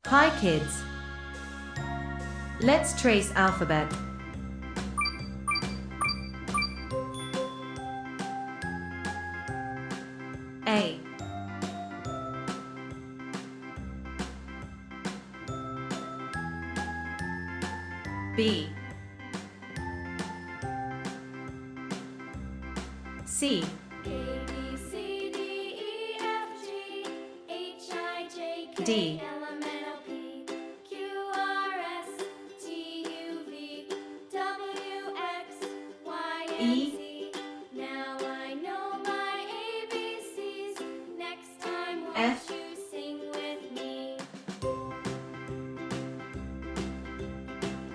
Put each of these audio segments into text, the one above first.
Hi kids. Let's trace alphabet. A, B, C, D, E, Now I know my ABCs. Next time won't F, you sing with me?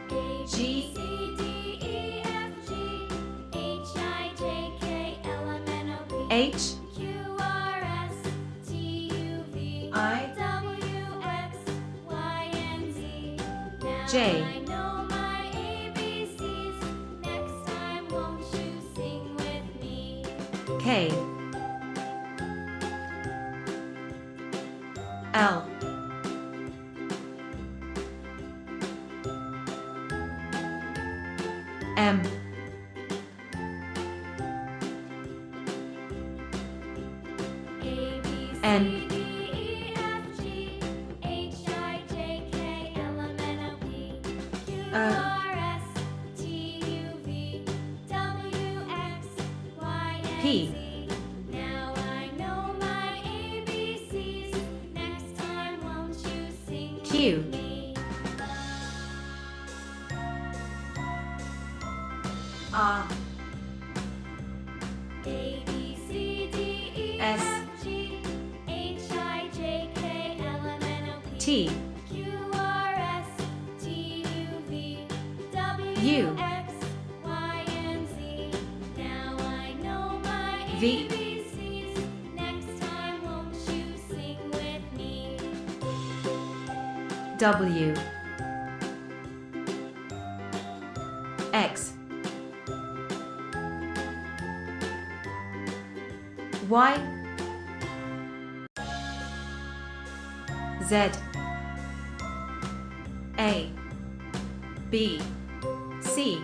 A, G, B, C, D, E, F, G, H, I, J, K, L, M, N, O, P, H, Q, R, S, T, U, V, I, W, X, Y, and Z. Now J, I know my ABCs. Next time won't you sing with me? K, L, M, A, B, N, C, D, E, F, G, H, I, J, K, L, M, N, O, P, Q, R, S, T, U, V, W, X, Y, and P, Z. Now I know my ABCs. Next time won't you sing Q, with me? R, A, B, C, D, E, S, F, G, H, I, J, K, L, M, N, O, P, T, Q, R, S, T, U, V, W, U, X, Y, and Z. Now I know my V, ABCs. Next time won't you sing with me? W, X, Y, Z, A, B, C,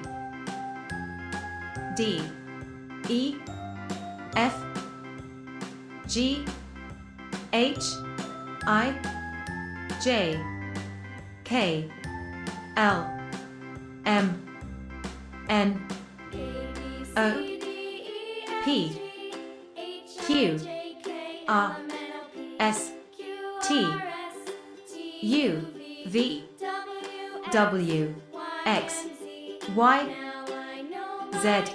D, E, F, G, H, I, J, K, L, M, N, A, O, B, C, D, E, F, P, G, H, Q, I, J, K, L, R, M, N, O, P, S, Q, T, R, S, T, U, V, V, W, W, Y, X, and Z. Y, Now I know my Z,